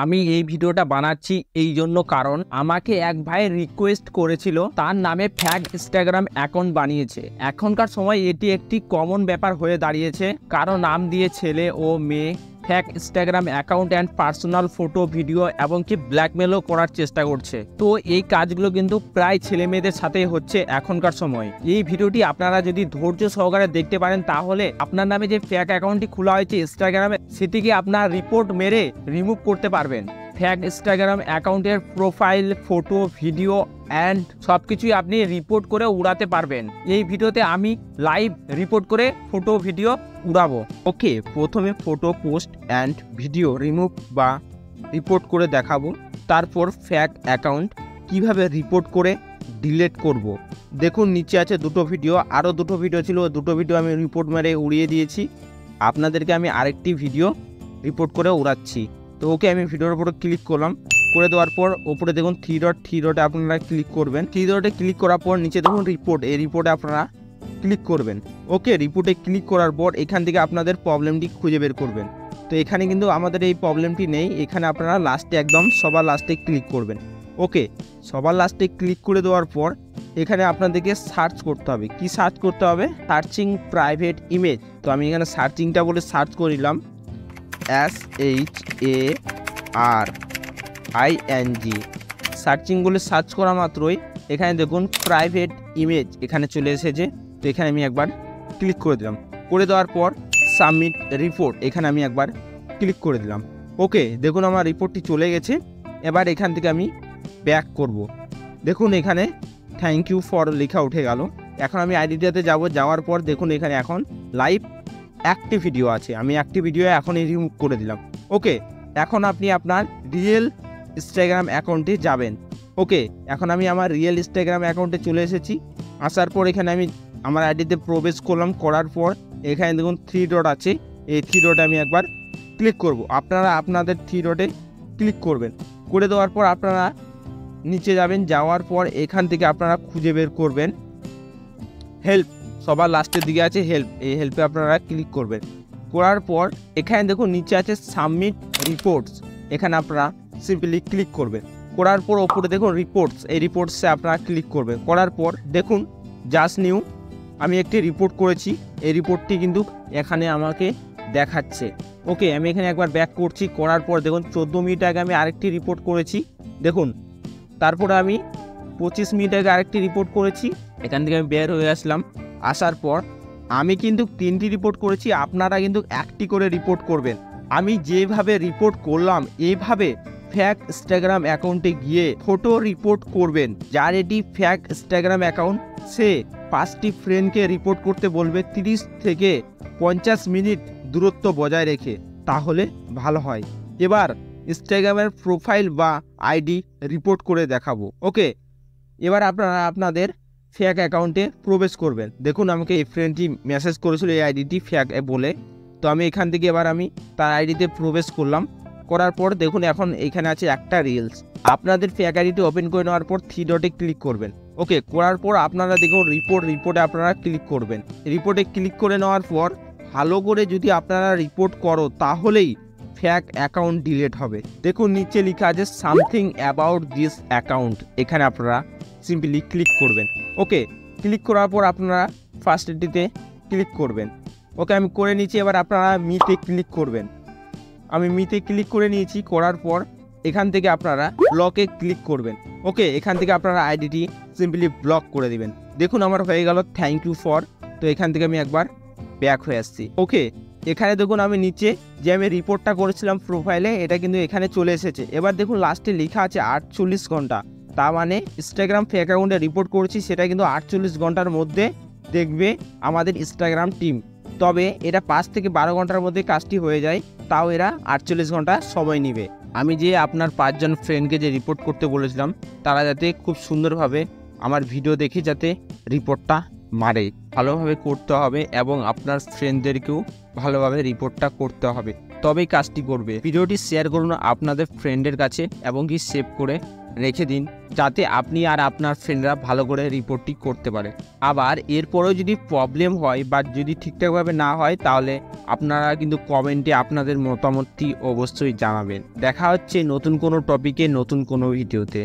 আমি এই ভিডিওটা বানাচ্ছি এই জন্য কারণ আমাকে এক ভাই রিকোয়েস্ট করেছিল, তার নামে ফ্যাক ইনস্টাগ্রাম অ্যাকাউন্ট বানিয়েছে। এখনকার সময় এটি একটি কমন ব্যাপার হয়ে দাঁড়িয়েছে। কারো নাম দিয়ে ছেলে ও মেয়ে fake Instagram account and personal photo video এবং কি ব্ল্যাকমেলও করার চেষ্টা করছে। তো এই কাজগুলো কিন্তু প্রায় ছেলে মেয়েদের সাথে হচ্ছে এখনকার সময়। এই ভিডিওটি আপনারা যদি ধৈর্য সহকারে দেখতে পারেন তাহলে আপনার নামে যে ফ্যাক অ্যাকাউন্টটি খোলা হয়েছে ইনস্টাগ্রামে সেটিকে আপনার রিপোর্ট মেরে রিমুভ করতে পারবেন। ফ্যাক ইনস্টাগ্রাম অ্যাকাউন্টের প্রোফাইল, ফটো, ভিডিও অ্যান্ড সব কিছুই আপনি রিপোর্ট করে উড়াতে পারবেন। এই ভিডিওতে আমি লাইভ রিপোর্ট করে ফটো ভিডিও উড়াবো। ওকে, প্রথমে photo, post and video remove বা রিপোর্ট করে দেখাবো। তারপর ফ্যাক অ্যাকাউন্ট কিভাবে রিপোর্ট করে ডিলিট করব। দেখুন নিচে আছে দুটো ভিডিও, আরও দুটো ভিডিও ছিল, দুটো ভিডিও আমি রিপোর্ট মেরে উড়িয়ে দিয়েছি। আপনাদেরকে আমি আরেকটি ভিডিও রিপোর্ট করে উড়াচ্ছি। তো ওকে, আমি ভিডিওর উপরে ক্লিক করলাম। করে দেওয়ার পর ওপরে দেখুন থ্রি ডটে আপনারা ক্লিক করবেন। থ্রি ডটে ক্লিক করার পর নিচে দেখুন রিপোর্ট, এই রিপোর্টে আপনারা ক্লিক করবেন। ওকে, রিপোর্টে ক্লিক করার পর এখান থেকে আপনাদের প্রবলেমটি খুঁজে বের করবেন। তো এখানে কিন্তু আমাদের এই প্রবলেমটি নেই, এখানে আপনারা লাস্টে একদম সবার লাস্টে ক্লিক করবেন। ওকে, সবার লাস্টে ক্লিক করে দেওয়ার পর এখানে আপনাদেরকে সার্চ করতে হবে। কি সার্চ করতে হবে? Searching private image. তো আমি এখানে সার্চিংটা বলে সার্চ করিলাম, SHARING। সার্চিং বলে সার্চ করা মাত্রই এখানে দেখুন প্রাইভেট ইমেজ এখানে চলে এসেছে। তো এখানে আমি একবার ক্লিক করে দিলাম। করে দেওয়ার পর সাবমিট রিপোর্ট এখানে আমি একবার ক্লিক করে দিলাম। ওকে, দেখুন আমার রিপোর্টটি চলে গেছে। এবার এখান থেকে আমি ব্যাক করব। দেখুন এখানে থ্যাংক ইউ ফর লেখা উঠে গেল। এখন আমি আইডিটাতে যাব। যাওয়ার পর দেখুন এখানে এখন লাইভ একটি ভিডিও আছে, আমি একটি ভিডিও এখন রিমুভ করে দিলাম। ওকে, এখন আপনি আপনার রিয়েল ইনস্টাগ্রাম অ্যাকাউন্টে যাবেন। ওকে, এখন আমি আমার রিয়েল ইনস্টাগ্রাম অ্যাকাউন্টে চলে এসেছি। আসার পর এখানে আমি আমার আইডিতে প্রবেশ করলাম। করার পর এখানে দেখুন থ্রি ডট আছে, এই থ্রি ডটে আমি একবার ক্লিক করব। আপনারা আপনাদের থ্রি ডটে ক্লিক করবেন। করে দেওয়ার পর আপনারা নিচে যাবেন। যাওয়ার পর এখান থেকে আপনারা খুঁজে বের করবেন হেল্প, সবার লাস্টের দিকে আছে হেল্প, এই হেল্পে আপনারা ক্লিক করবেন। করার পর এখানে দেখুন নিচে আছে সাবমিট রিপোর্টস, এখানে আপনারা সিম্পলি ক্লিক করবেন। করার পর ওপরে দেখুন রিপোর্টস, এই রিপোর্টসে আপনারা ক্লিক করবেন। করার পর দেখুন জাস্ট নিউ আমি একটি রিপোর্ট করেছি, এই রিপোর্টটি কিন্তু এখানে আমাকে দেখাচ্ছে। ওকে, আমি এখানে একবার ব্যাক করছি। করার পর দেখুন 14 মিনিট আগে আমি আরেকটি রিপোর্ট করেছি দেখুন। তারপরে আমি 25 মিনিট আগে আরেকটি রিপোর্ট করেছি। এখান থেকে আমি বের হয়ে আসলাম। আসার পর আমি কিন্তু 3টি রিপোর্ট করেছি, আপনারা কিন্তু একটি করে রিপোর্ট করবেন। আমি যেভাবে রিপোর্ট করলাম এইভাবে ফ্যাক ইনস্টাগ্রাম অ্যাকাউন্টে গিয়ে ফটো রিপোর্ট করবেন। যার এটি ফ্যাক ইনস্টাগ্রাম অ্যাকাউন্ট সে 5টি ফ্রেন্ডকে রিপোর্ট করতে বলবে 30 থেকে 50 মিনিট দূরত্ব বজায় রেখে, তাহলে ভালো হয়। এবার ইনস্টাগ্রামের প্রোফাইল বা আইডি রিপোর্ট করে দেখাবো। ওকে, এবার আপনারা আপনাদের ফ্যাক অ্যাকাউন্টে প্রবেশ করবেন। দেখুন আমাকে এই ফ্রেন্ডটি মেসেজ করেছিল এই আইডিটি ফ্যাক বলে। তো আমি এখান থেকে এবার আমি তার আইডিতে প্রবেশ করলাম। করার পর দেখুন এখন এখানে আছে একটা রিলস। আপনাদের ফ্যাক আইডিটি ওপেন করে নেওয়ার পর থ্রি ডটে ক্লিক করবেন। ওকে, করার পর আপনারা দেখুন রিপোর্টে আপনারা ক্লিক করবেন। রিপোর্টে ক্লিক করে নেওয়ার পর ভালো করে যদি আপনারা রিপোর্ট করো তাহলেই ফ্যাক অ্যাকাউন্ট ডিলিট হবে। দেখুন নিচে লেখা আছে সামথিং অ্যাবাউট দিস অ্যাকাউন্ট, এখানে আপনারা সিম্পলি ক্লিক করবেন। ওকে, ক্লিক করার পর আপনারা ফার্স্ট এটিতে ক্লিক করবেন। ওকে, আমি করে নিয়েছি। এবার আপনারা মিতে ক্লিক করবেন। আমি মিতে ক্লিক করে নিয়েছি। করার পর এখান থেকে আপনারা ব্লকে ক্লিক করবেন। ওকে, এখান থেকে আপনারা আইডিটি সিম্পলি ব্লক করে দিবেন। দেখুন আমার হয়ে গেল থ্যাংক ইউ ফর। তো এখান থেকে আমি একবার ব্যাক হয়ে আসছি। ওকে, এখানে দেখুন আমি নিচে যে আমি রিপোর্টটা করেছিলাম প্রোফাইলে এটা কিন্তু এখানে চলে এসেছে। এবার দেখুন লাস্টে লেখা আছে 48 ঘন্টা, তার মানে ইনস্টাগ্রাম ফেক অ্যাকাউন্টে রিপোর্ট করেছি সেটা কিন্তু 48 ঘন্টার মধ্যে দেখবে আমাদের ইনস্টাগ্রাম টিম। তবে এটা 5 থেকে 12 ঘন্টার মধ্যে কাজটি হয়ে যায়, তাও এরা 48 ঘন্টা সময় নেবে। আমি যে আপনার 5 জন ফ্রেন্ডকে যে রিপোর্ট করতে বলেছিলাম তারা যাতে খুব সুন্দরভাবে আমার ভিডিও দেখে যাতে রিপোর্টটা মারে, ভালোভাবে করতে হবে এবং আপনার ফ্রেন্ডদেরকেও ভালোভাবে রিপোর্টটা করতে হবে। তবেই কাজটি করবে। ভিডিওটি শেয়ার করুন আপনাদের ফ্রেন্ডের কাছে এবং কি সেভ করে রেখে দিন, যাতে আপনি আর আপনার ফ্রেন্ডরা ভালো করে রিপোর্টটি করতে পারে। আবার এরপরেও যদি প্রবলেম হয় বা যদি ঠিকঠাকভাবে না হয়, তাহলে আপনারা কিন্তু কমেন্টে আপনাদের মতামতটি অবশ্যই জানাবেন। দেখা হচ্ছে নতুন কোনো টপিকে, নতুন কোনো ভিডিওতে।